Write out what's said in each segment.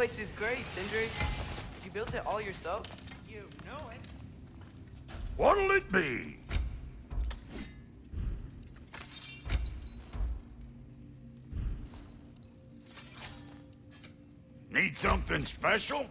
place is great, Sindri. You built it all yourself? You know it. What'll it be? Need something special?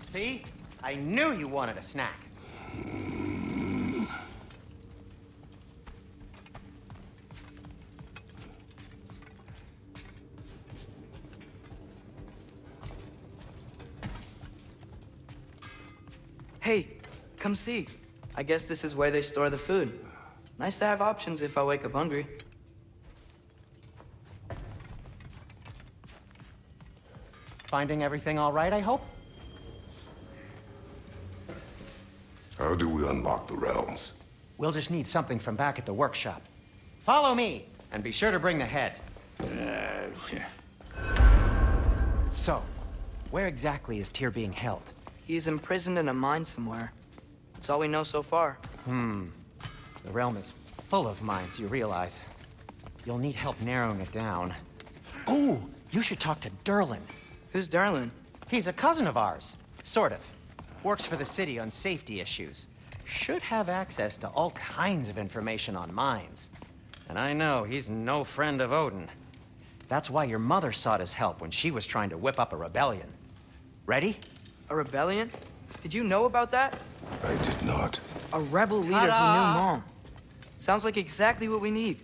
See? I knew you wanted a snack. Hey, come see. I guess this is where they store the food. Nice to have options if I wake up hungry. Finding everything all right, I hope? How do we unlock the realms? We'll just need something from back at the workshop. Follow me, and be sure to bring the head. So, where exactly is Tyr being held? He's imprisoned in a mine somewhere. That's all we know so far. The realm is full of mines, you realize. You'll need help narrowing it down. Oh, you should talk to Durlin. Who's Darlin? He's a cousin of ours, sort of. Works for the city on safety issues. Should have access to all kinds of information on mines. And I know he's no friend of Odin. That's why your mother sought his help when she was trying to whip up a rebellion. Ready? A rebellion? Did you know about that? I did not. A rebel leader who knew Mom. Sounds like exactly what we need.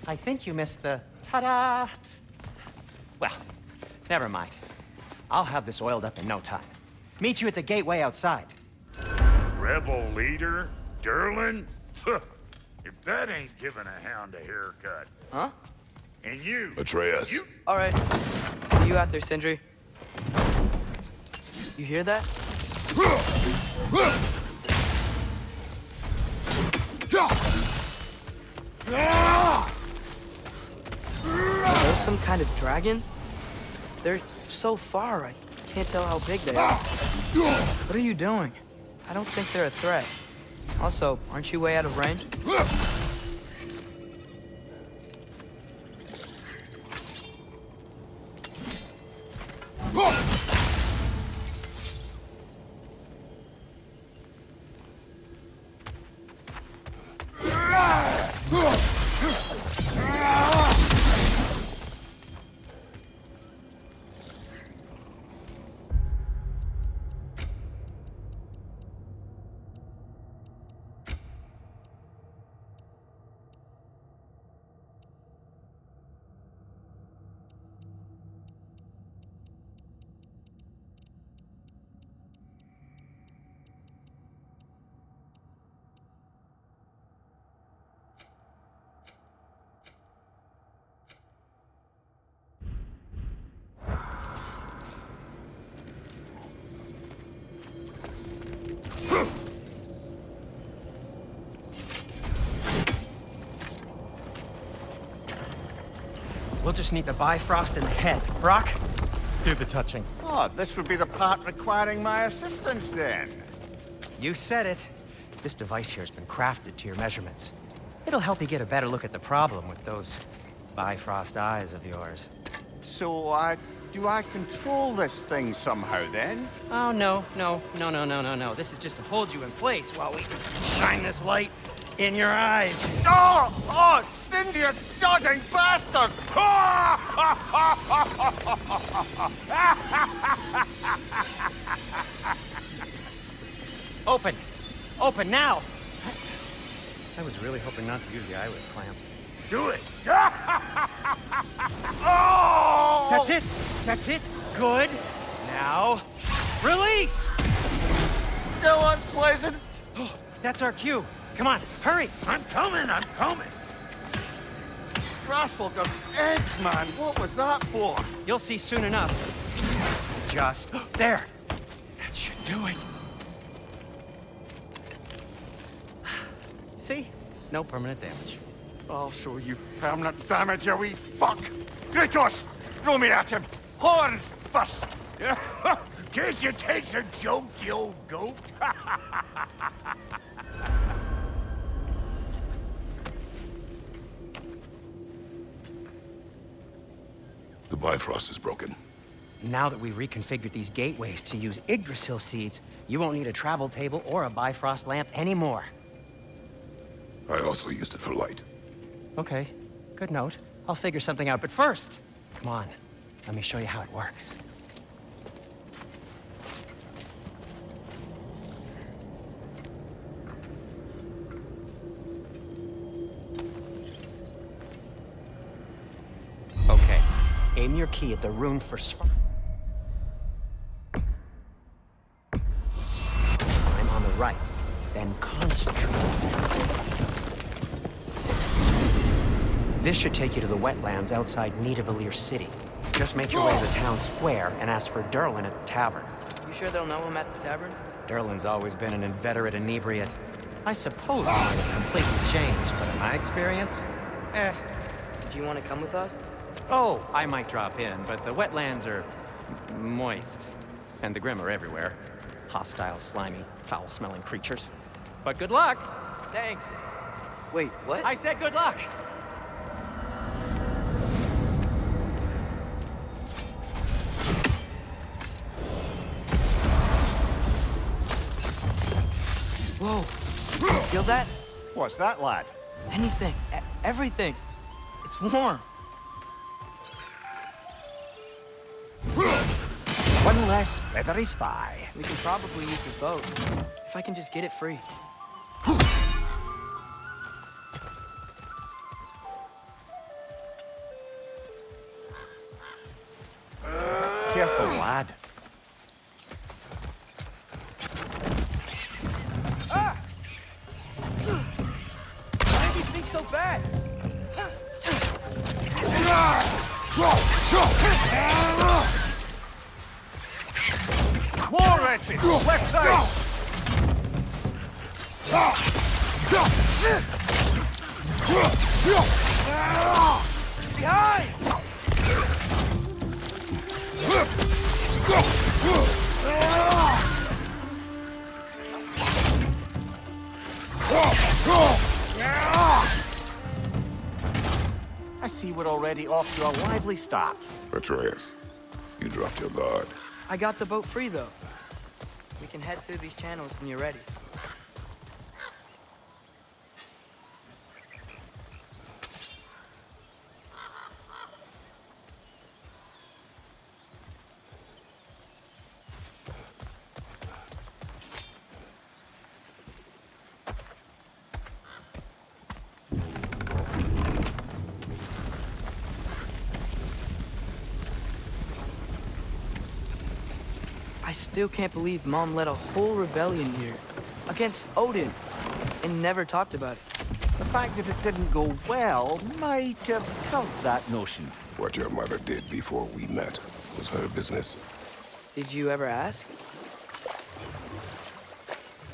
I think you missed the ta-da. Well, never mind. I'll have this oiled up in no time. Meet you at the gateway outside. Rebel leader? Durlin? If that ain't giving a hound a haircut. Huh? And you... Atreus. You... All right. See you out there, Sindri. You hear that? Are those some kind of dragons? They're so far, I can't tell how big they are. What are you doing? I don't think they're a threat. Also, aren't you way out of range? We'll just need the Bifrost in the head. Brock, do the touching. Oh, this would be the part requiring my assistance then. You said it. This device here has been crafted to your measurements. It'll help you get a better look at the problem with those Bifrost eyes of yours. So I Do I control this thing somehow, then? Oh, no. This is just to hold you in place while we shine this light in your eyes. Oh! Oh, Cindy, you sodding bastard! Open! Open now! I was really hoping not to use the eyelid clamps. Do it! Oh! That's it! That's it! Good! Now, release! Still unpleasant. Oh, that's our cue. Come on, hurry! I'm coming! Grassful of eggs, man. What was that for? You'll see soon enough. Just there. That should do it. See? No permanent damage. I'll show you permanent damage, you wee fuck. Kratos, throw me at him. Horns first. Guess you takes a joke, you old goat. The Bifrost is broken. Now that we've reconfigured these gateways to use Yggdrasil seeds, you won't need a travel table or a Bifrost lamp anymore. I also used it for light. Okay, good note. I'll figure something out, but first, come on, let me show you how it works. Okay, aim your key at the rune for I'm on the right, then concentrate. This should take you to the wetlands outside Nidavellir City. Just make your way to the town square and ask for Derlin at the tavern. You sure they'll know him at the tavern? Derlin's always been an inveterate inebriate. I suppose he might have completely changed, but in my experience, Do you want to come with us? Oh, I might drop in, but the wetlands are moist. And the Grim are everywhere. Hostile, slimy, foul-smelling creatures. But good luck! Thanks. Wait, what? I said good luck! Whoa. Feel that? What's that, lad? Anything. Everything. It's warm. One less feathery spy. We can probably use the boat. If I can just get it free. Careful, lad. Why do you think so bad? More wretches! Left side! Behind! I see we're already off to a lively start. Atreus, you dropped your guard. I got the boat free, though. We can head through these channels when you're ready. I still can't believe Mom led a whole rebellion here against Odin and never talked about it. The fact that it didn't go well might have killed that notion. What your mother did before we met was her business. Did you ever ask?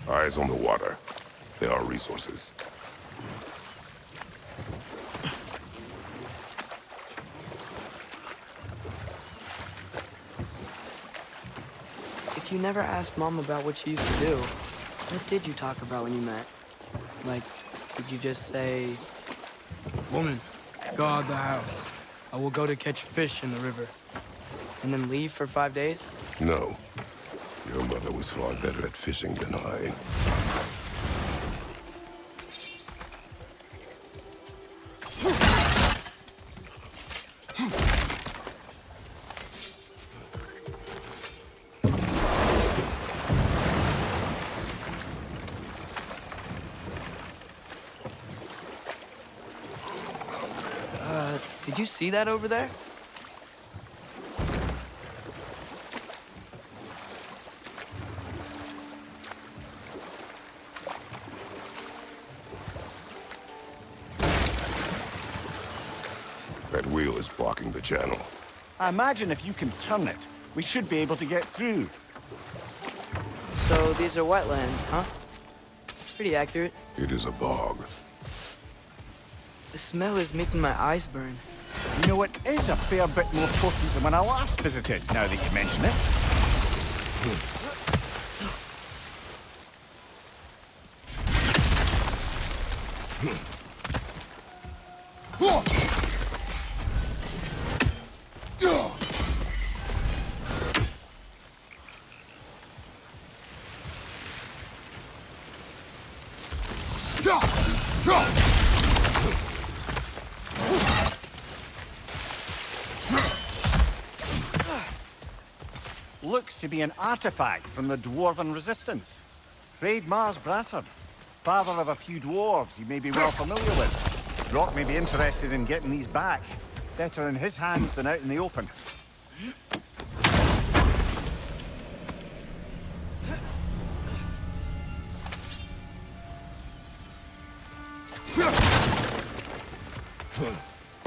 Eyes on the water. There are resources. If you never asked Mom about what she used to do, what did you talk about when you met? Like, did you just say... Woman, guard the house. I will go to catch fish in the river. And then leave for 5 days? No. Your mother was far better at fishing than I. Did you see that over there? That wheel is blocking the channel. I imagine if you can turn it, we should be able to get through. So these are wetlands, huh? Pretty accurate. It is a bog. The smell is making my eyes burn. You know, it is a fair bit more potent than when I last visited, now that you mention it. Looks to be an artifact from the Dwarven Resistance. Trade Mars Brassard, father of a few dwarves you may be well familiar with. Rock may be interested in getting these back. Better in his hands than out in the open.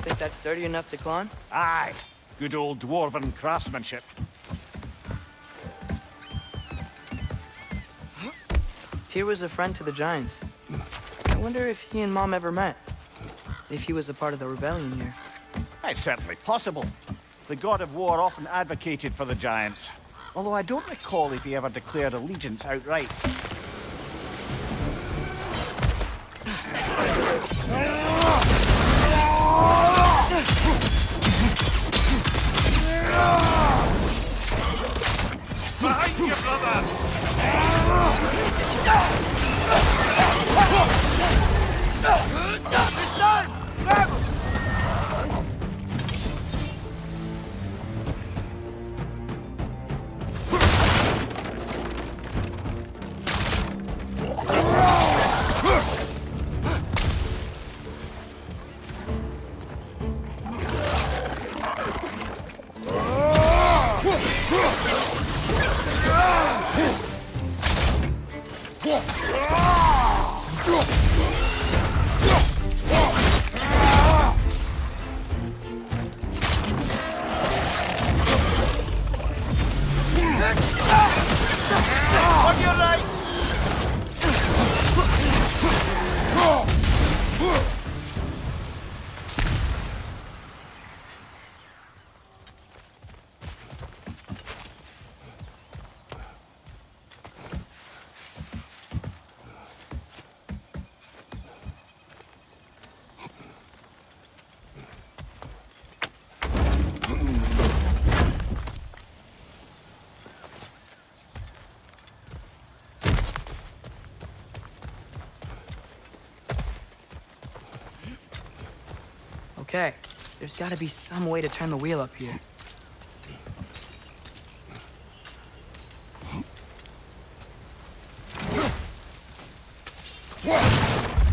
Think that's sturdy enough to climb? Aye, good old Dwarven craftsmanship. Tyr was a friend to the Giants. I wonder if he and Mom ever met. If he was a part of the rebellion here. It's certainly possible. The god of war often advocated for the Giants. Although I don't recall if he ever declared allegiance outright. Behind you, brother! It's done! Grab him! On your right! Okay, there's gotta be some way to turn the wheel up here.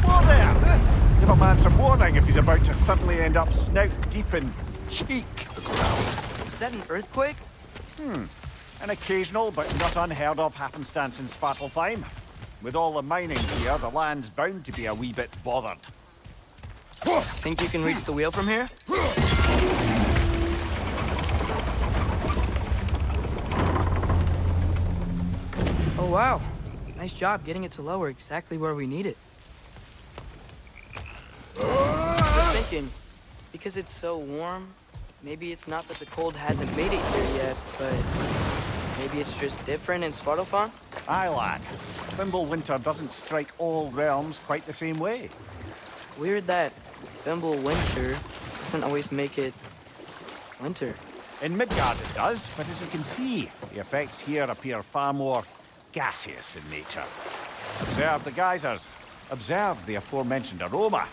Whoa there! Give a man some warning if he's about to suddenly end up snout deep in cheek. Is that an earthquake? An occasional but not unheard of happenstance in Svartalfheim. With all the mining here, the land's bound to be a wee bit bothered. Think you can reach the wheel from here? Oh wow, nice job getting it to lower exactly where we need it. Just thinking, because it's so warm, maybe it's not that the cold hasn't made it here yet, but maybe it's just different in Svartalfheim? Aye, lad. Winter doesn't strike all realms quite the same way. Weird that Winter doesn't always make it winter. In Midgard it does, but as you can see, the effects here appear far more gaseous in nature. Observe the geysers. Observe the aforementioned aroma.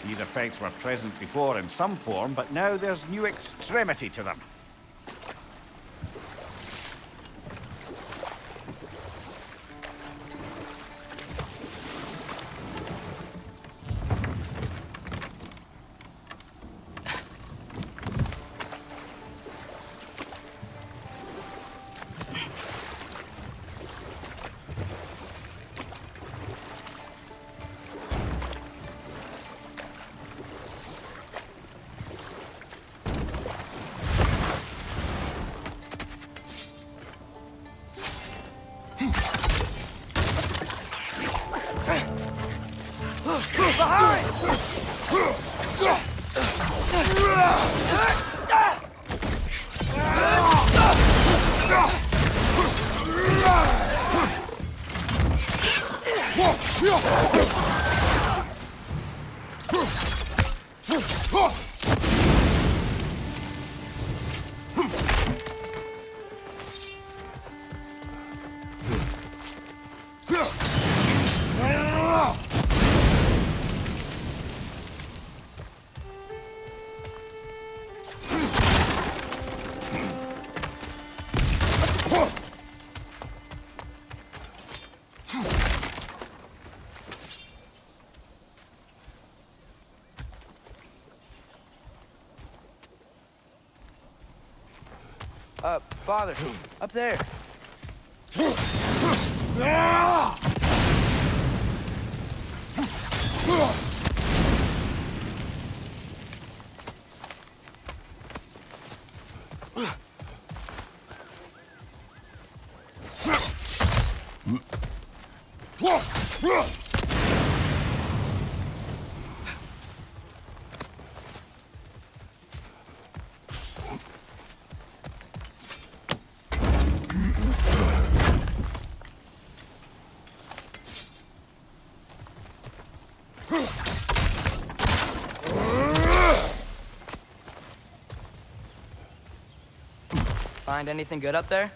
These effects were present before in some form, but now there's new extremity to them. Father, up there. Find anything good up there?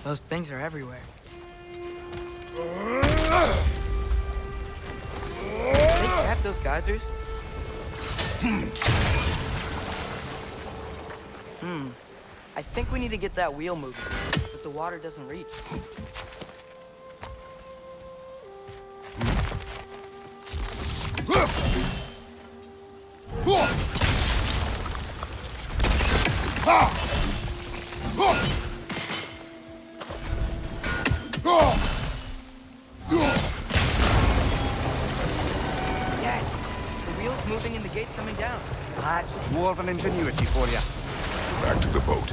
Those things are everywhere. Did they trap those geysers? I think we need to get that wheel moving, but the water doesn't reach. Yes, the wheel's moving and the gate's coming down. That's dwarven ingenuity for you. Back to the boat.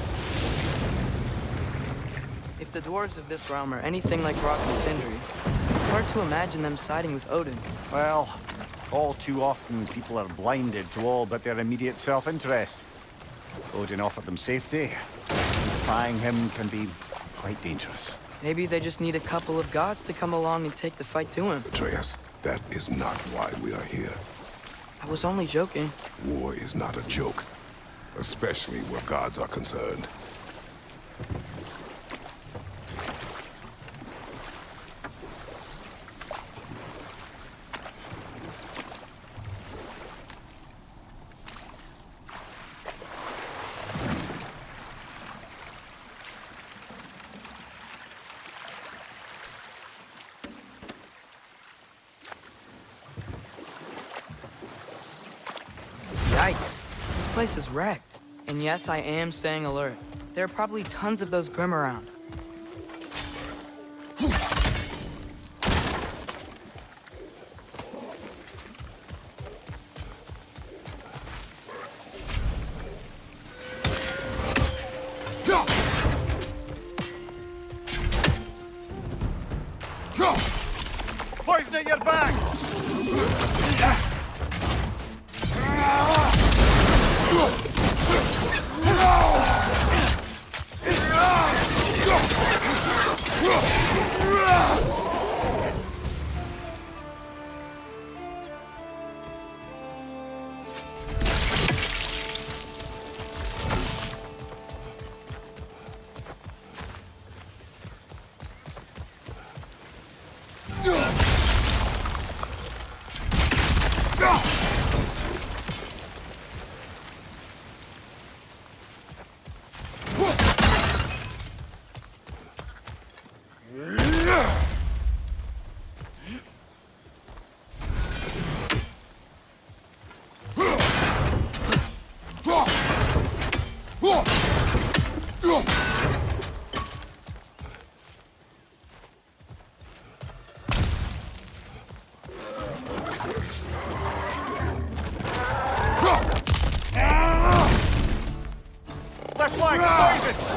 If the dwarves of this realm are anything like Rock and Sindri, it's hard to imagine them siding with Odin. Well, all too often people are blinded to all but their immediate self-interest. Odin offered them safety. Defying him can be quite dangerous. Maybe they just need a couple of gods to come along and take the fight to him. Atreus, that is not why we are here. I was only joking. War is not a joke, especially where gods are concerned. place is wrecked. And yes, I am staying alert. There are probably tons of those Grim around. Poison at your back! Left flank, poison!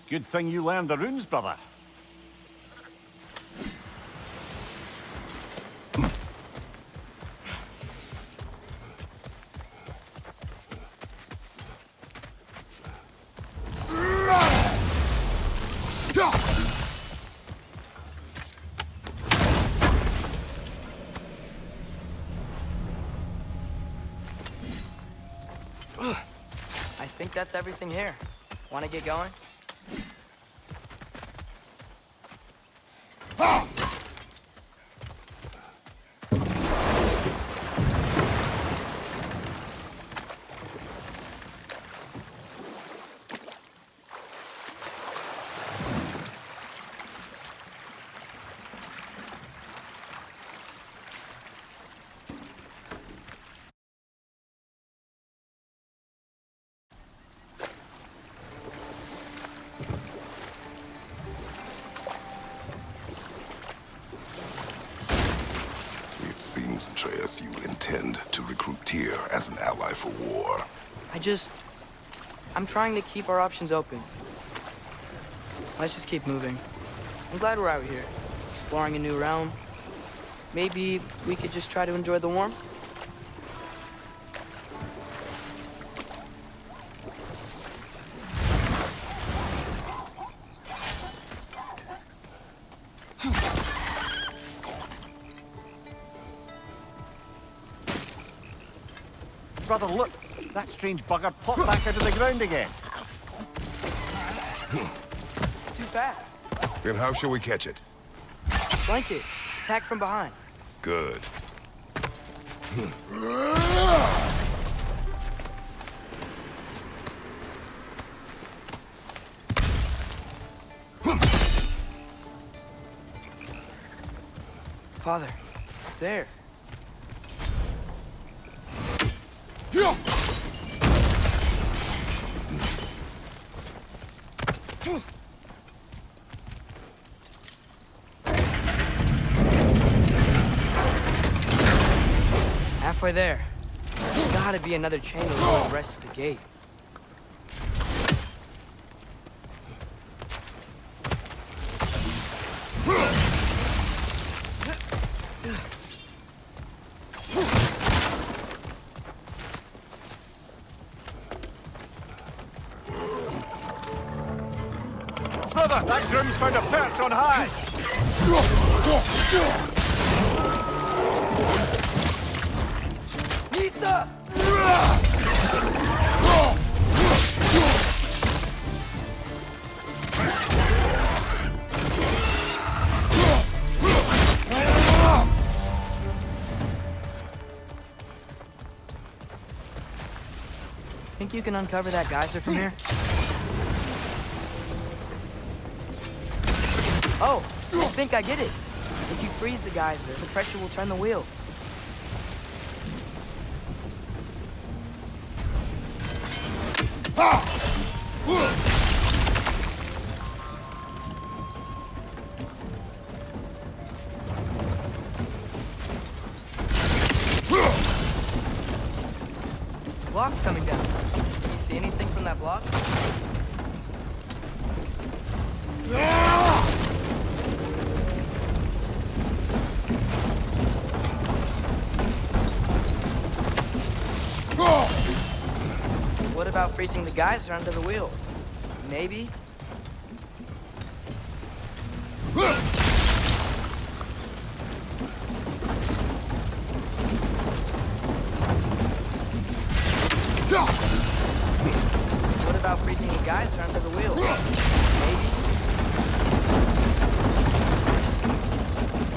Good thing you learned the runes, brother. I think that's everything here. Want to get going? It seems, Atreus, you intend to recruit Tyr as an ally for war. I'm trying to keep our options open. Let's just keep moving. I'm glad we're out here, exploring a new realm. Maybe we could just try to enjoy the warmth? Brother, look! That strange bugger popped back out of the ground again. Too fast. Then how shall we catch it? Flank it. Attack from behind. Good. Father, there. Halfway there. There's gotta be another chain along the rest of the gate. Brother, that groom's found a perch on high! Think you can uncover that geyser from here? Oh, I think I get it. If you freeze the geyser, the pressure will turn the wheel. Block's coming down. Can you see anything from that block? What about freezing the geyser under the wheel? Maybe? What about freezing a geyser under the wheel?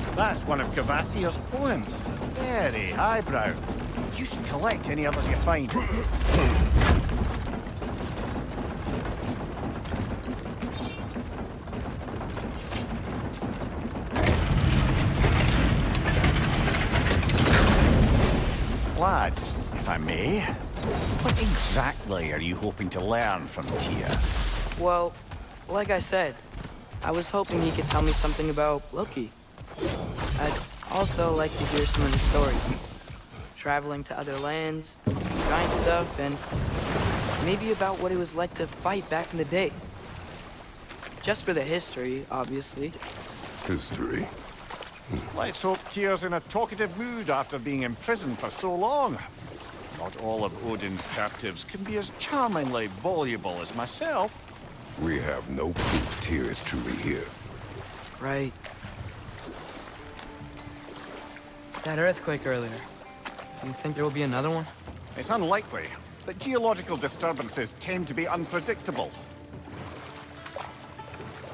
Maybe? That's one of Cavassier's poems. Very highbrow. You should collect any others you find. Lad, if I may, what exactly are you hoping to learn from Tyr? Well, like I said, I was hoping he could tell me something about Loki. I'd also like to hear some of his stories. Traveling to other lands, giant stuff, and maybe about what it was like to fight back in the day. Just for the history, obviously. History. Let's hope Tyr's in a talkative mood after being imprisoned for so long. Not all of Odin's captives can be as charmingly voluble as myself. We have no proof Tyr is truly here. Right. That earthquake earlier. Do you think there will be another one? It's unlikely, but geological disturbances tend to be unpredictable.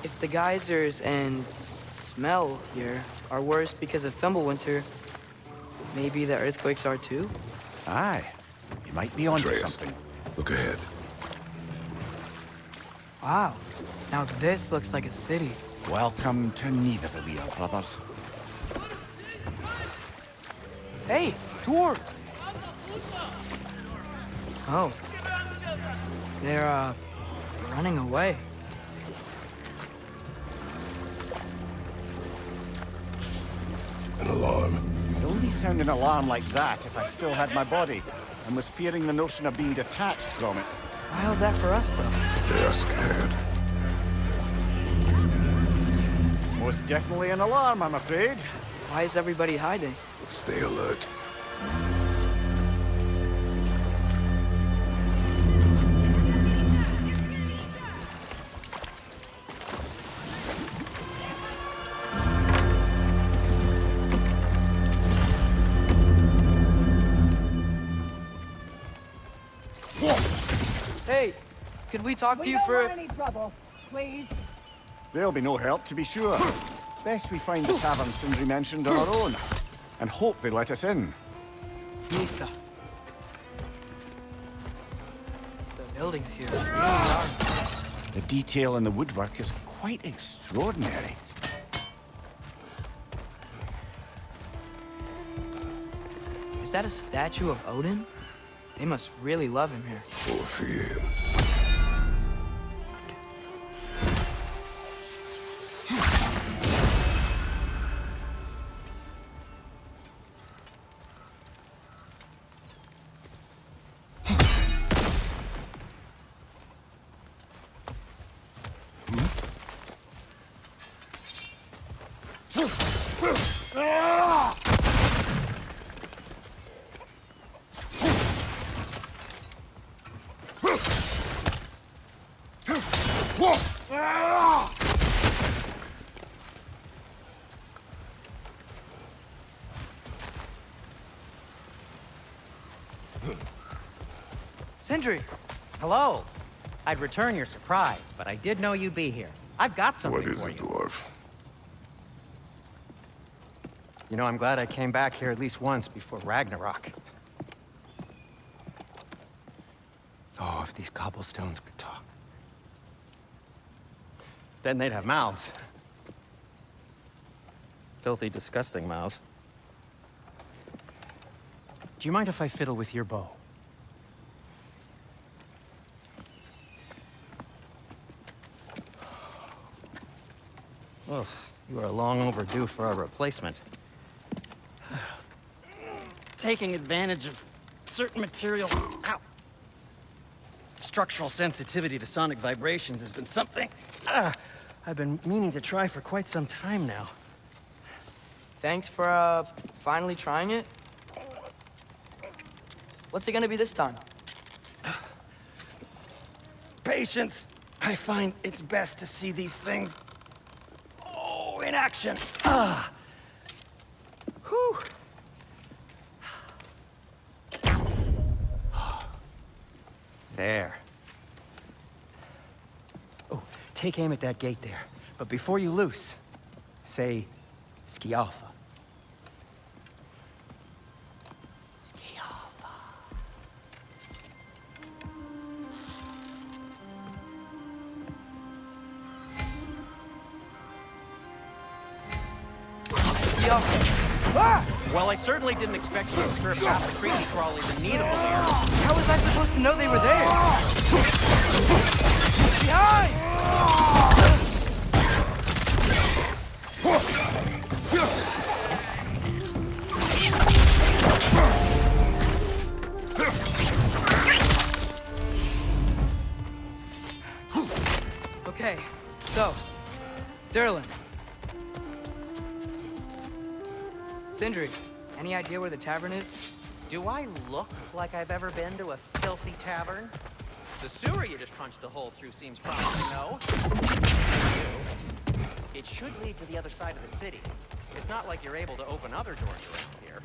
If the geysers and smell here are worse because of Fimbulwinter, maybe the earthquakes are too? Aye, you might be onto Atreus, something. look ahead. Wow. Now this looks like a city. Welcome to Nidavellir, brothers. Hey, dwarves! Oh. They're, running away. An alarm. I'd only sound an alarm like that if I still had my body, and was fearing the notion of being detached from it. Wild that for us, though. They are scared. Most definitely an alarm, I'm afraid. Why is everybody hiding? Stay alert. Hey, could we talk to you don't for... want any trouble, please. There'll be no help, to be sure. Best we find the tavern Sindri mentioned on our own, and hope they let us in. Nista. The buildings here really are... The detail in the woodwork is quite extraordinary. Is that a statue of Odin? They must really love him here. Orphean. Sindri! Hello. I'd return your surprise, but I did know you'd be here. I've got something What is for it, you. dwarf? You know, I'm glad I came back here at least once before Ragnarok. Oh, if these cobblestones could talk. Then they'd have mouths. Filthy, disgusting mouths. Do you mind if I fiddle with your bow? Oh, you are long overdue for a replacement. Taking advantage of certain material. Ow. Structural sensitivity to sonic vibrations has been something I've been meaning to try for quite some time now. Thanks for, finally trying it. What's it gonna be this time? Patience. I find it's best to see these things in action. Whew. There. Oh, take aim at that gate there. But before you loose, say Skialfa. Skialfa. Yo! Ah! Well, I certainly didn't expect you to observe half the creepy crawlies in need of a lair. How was I supposed to know they were there? Behind! Okay, so, Derlin. Sindri, any idea where the tavern is? Do I look like I've ever been to a filthy tavern? The sewer you just punched a hole through seems promising, no? It should lead to the other side of the city. It's not like you're able to open other doors around here.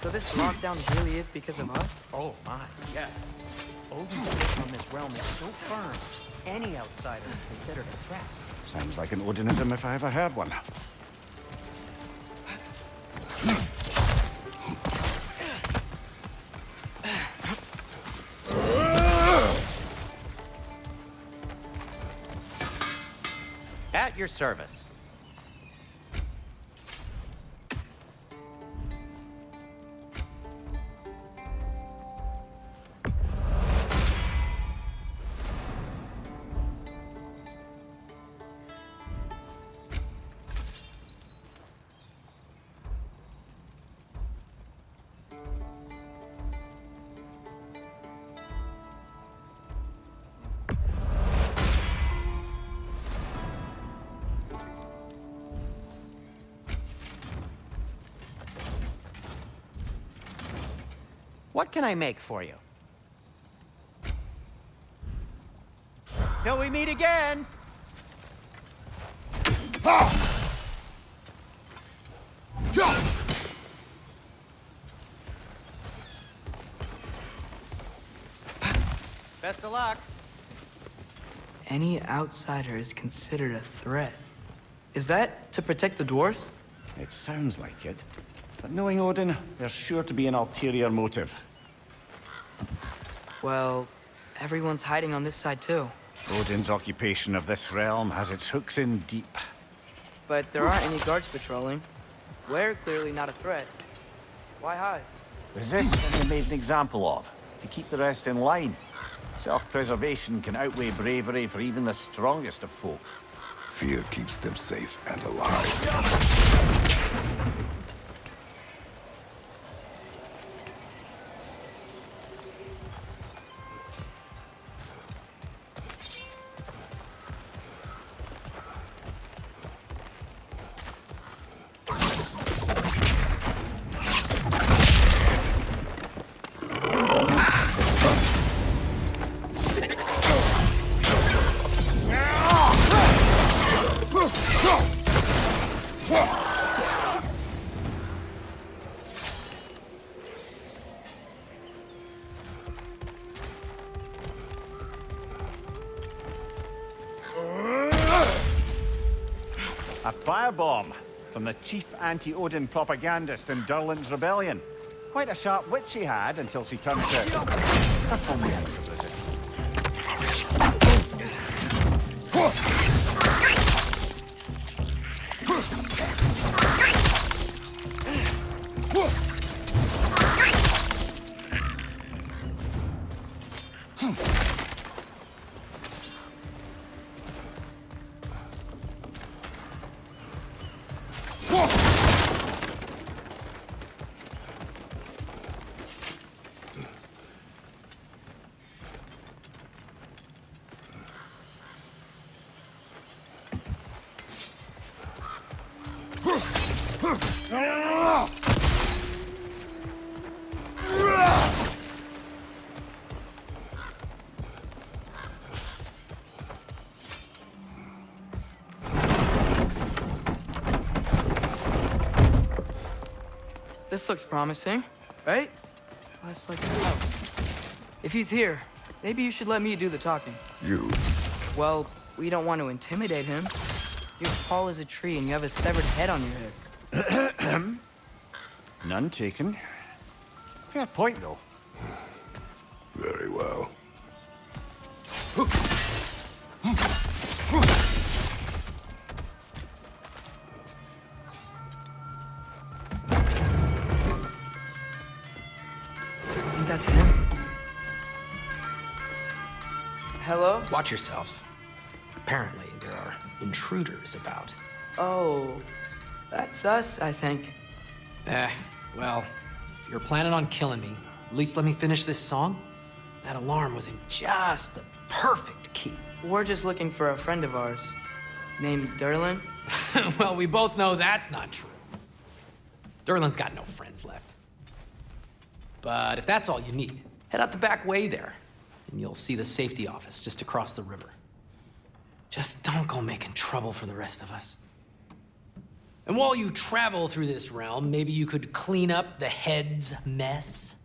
So this lockdown really is because of us? Oh my, yes. Odin's grip on this realm is so firm, any outsider is considered a threat. Sounds like an Odinism if I ever heard one. At your service. What can I make for you? Till we meet again! Best of luck. Any outsider is considered a threat. Is that to protect the dwarves? It sounds like it. But knowing Odin, there's sure to be an ulterior motive. Well, everyone's hiding on this side too. Odin's occupation of this realm has its hooks in deep. But there aren't any guards patrolling. We're clearly not a threat. Why hide? Resist and made an example of, to keep the rest in line. Self-preservation can outweigh bravery for even the strongest of folk. Fear keeps them safe and alive. A firebomb from the chief anti-Odin propagandist in Durlin's rebellion. Quite a sharp wit she had until she turned to subtle means of resistance. This looks promising, right? Less like a house. If he's here, maybe you should let me do the talking. You. Well, we don't want to intimidate him. You're tall as a tree and you have a severed head on your head. None taken. Fair point, though. Very well. I think that's him. Hello? Watch yourselves. Apparently, there are intruders about. Oh, that's us, I think. Well, if you're planning on killing me, at least let me finish this song. That alarm was in just the perfect key. We're just looking for a friend of ours named Durlin. Well, we both know that's not true. Durlin's got no friends left. But if that's all you need, head out the back way there, and you'll see the safety office just across the river. Just don't go making trouble for the rest of us. And while you travel through this realm, maybe you could clean up the head's mess?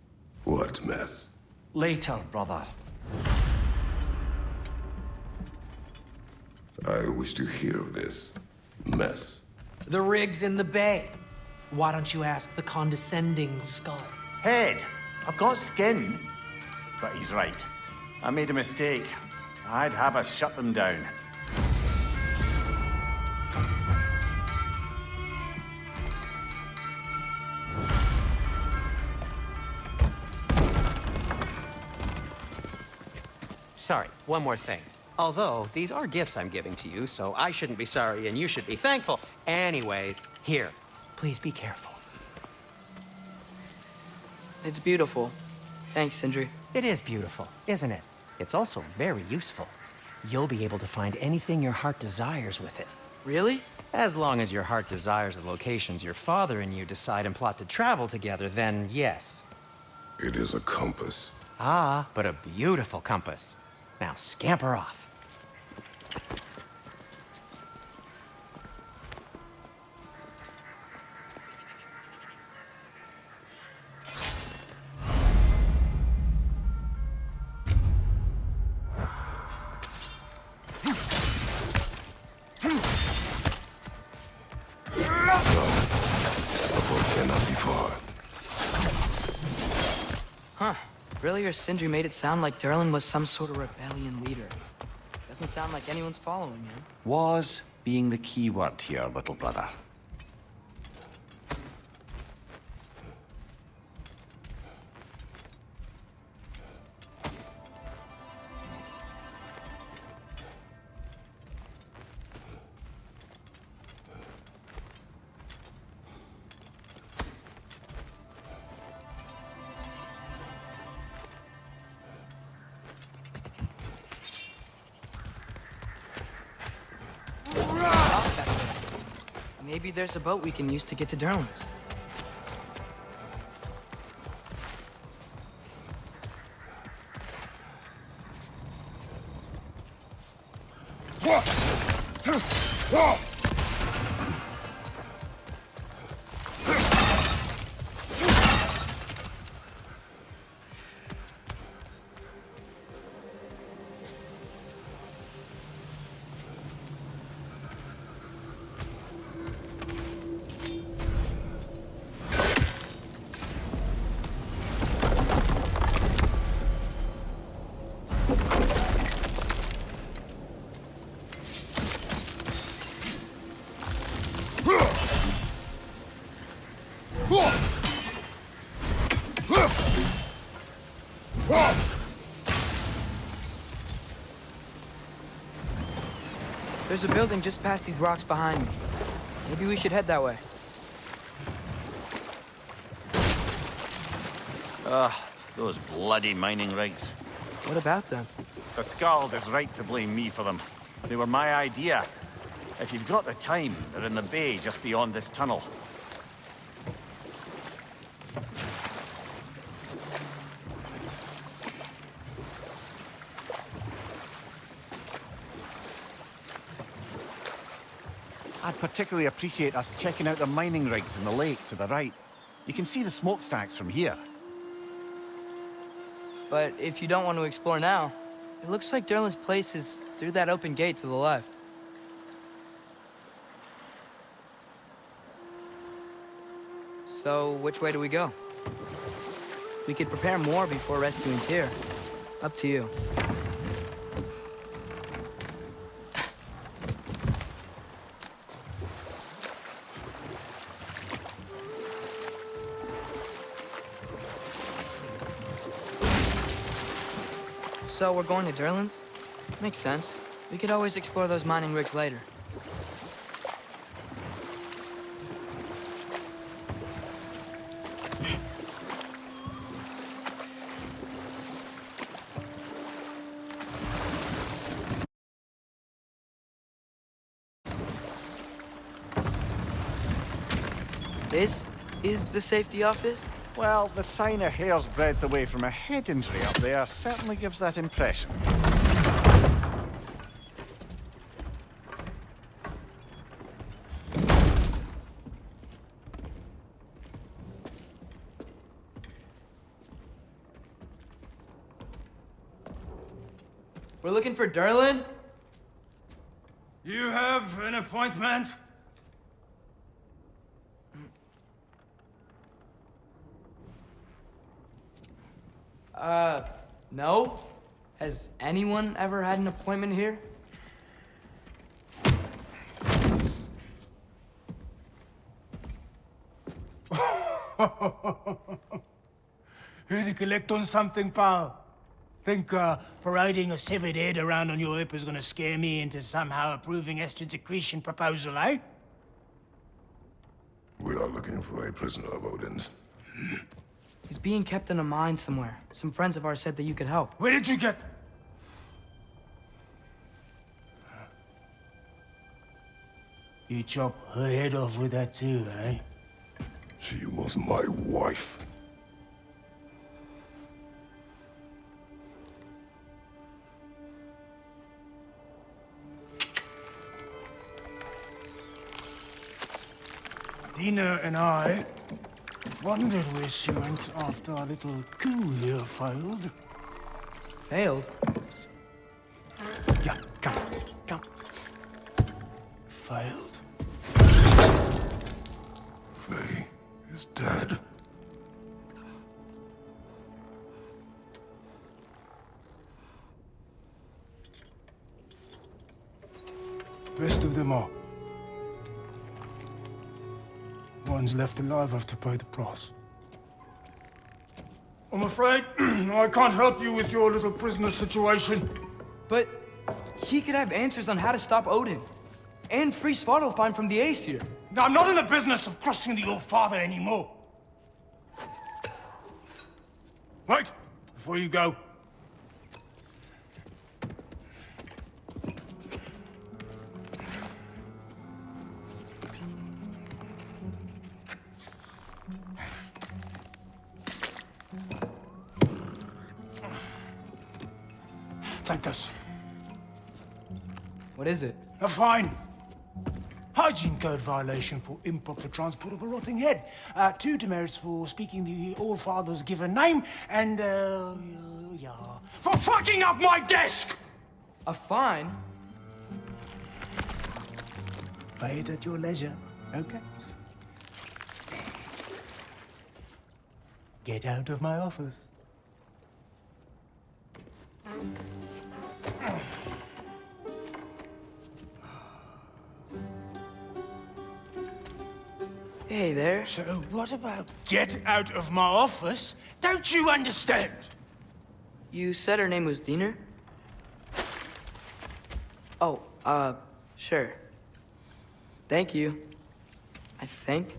What mess? Later, brother. I wish to hear of this mess. The rig's in the bay. Why don't you ask the condescending skull? Head. I've got skin. But he's right. I made a mistake. I'd have us shut them down. Sorry, one more thing. Although, these are gifts I'm giving to you, so I shouldn't be sorry and you should be thankful. Anyways, here, please be careful. It's beautiful. Thanks, Sindri. It is beautiful, isn't it? It's also very useful. You'll be able to find anything your heart desires with it. Really? As long as your heart desires the locations your father and you decide and plot to travel together, then yes. It is a compass. Ah, but a beautiful compass. Now scamper off. The boat cannot be far. Huh. Really, or Sindri made it sound like Durlin was some sort of rebellion leader. Doesn't sound like anyone's following him. Was being the key word here, little brother. Maybe there's a boat we can use to get to Durlin's. There's a building just past these rocks behind me. Maybe we should head that way. Those bloody mining rigs. What about them? The Skald is right to blame me for them. They were my idea. If you've got the time, they're in the bay just beyond this tunnel. I'd particularly appreciate us checking out the mining rigs in the lake to the right. You can see the smokestacks from here. But if you don't want to explore now, it looks like Durlin's place is through that open gate to the left. So, which way do we go? We could prepare more before rescuing Tyr. Up to you. So we're going to Durlin's? Makes sense. We could always explore those mining rigs later. This is the safety office? Well, the sign a hair's breadth away from a head injury up there certainly gives that impression. We're looking for Durlin? You have an appointment? No? Has anyone ever had an appointment here? Here to collect on something, pal? Think, parading a severed head around on your hip is gonna scare me into somehow approving Estrid's accretion proposal, eh? We are looking for a prisoner of Odin's. He's being kept in a mine somewhere. Some friends of ours said that you could help. Where did you get... You chop her head off with that too, eh? She was my wife. Dina and I wondered where she went after our little coup here failed. Failed? Yeah, come, come. failed. Faye is dead. Rest of them are. One's left alive have to pay the price. I'm afraid I can't help you with your little prisoner situation. But he could have answers on how to stop Odin. And free Svartalfheim from the Aesir. Now, I'm not in the business of crossing the old father anymore. Right, before you go. Take this. What is it? A fine. Hygiene code violation for improper transport of a rotting head. 2 demerits for speaking the All-Father's given name, and, yeah. For fucking up my desk! A fine? Pay it at your leisure, okay? Get out of my office. Hey there. So what about get out of my office? Don't you understand? You said her name was Diener? Oh, sure. Thank you. I think.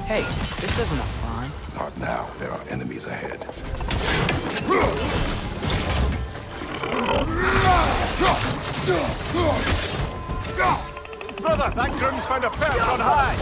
Hey, this isn't a fine. Not now. There are enemies ahead. Brother, that groom's found a perch on high!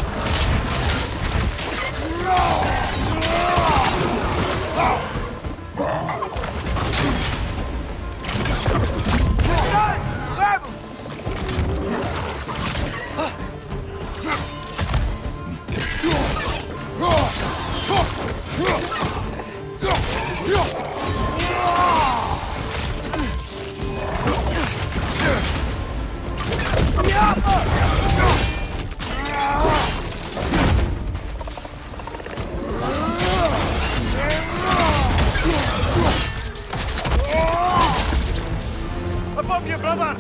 Above you, brother!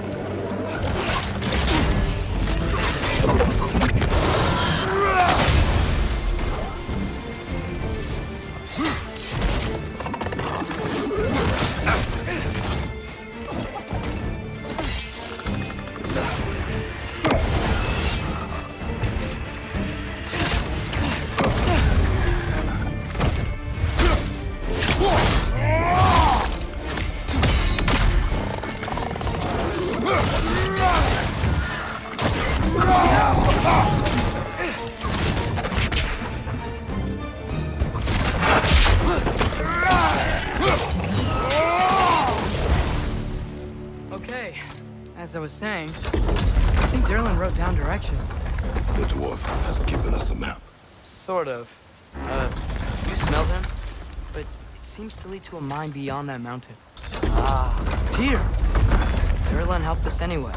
Okay, as I was saying, I think Derlin wrote down directions. The dwarf has given us a map. Sort of. You smelled him? But it seems to lead to a mine beyond that mountain. Ah, Tyr! Derlin helped us anyway.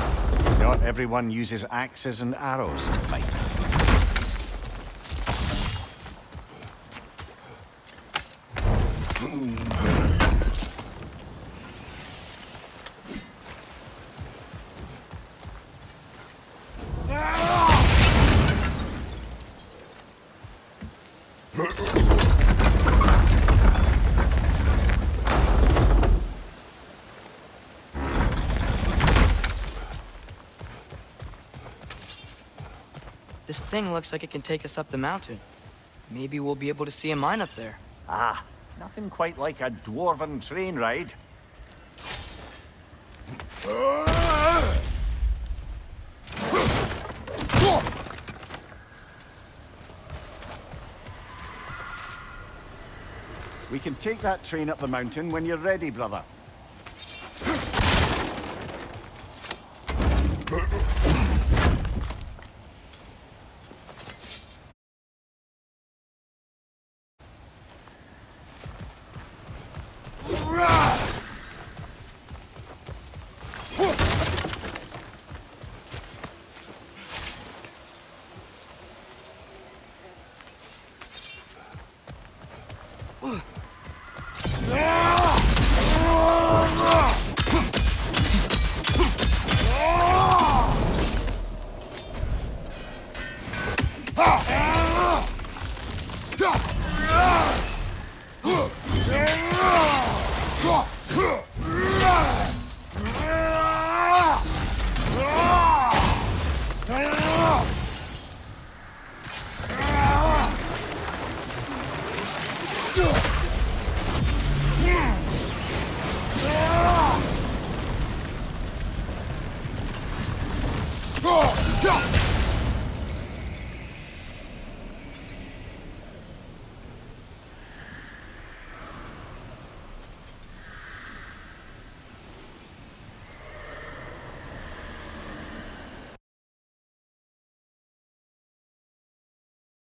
Not everyone uses axes and arrows to fight. This thing looks like it can take us up the mountain. Maybe we'll be able to see a mine up there. Ah, nothing quite like a dwarven train ride. We can take that train up the mountain when you're ready, brother.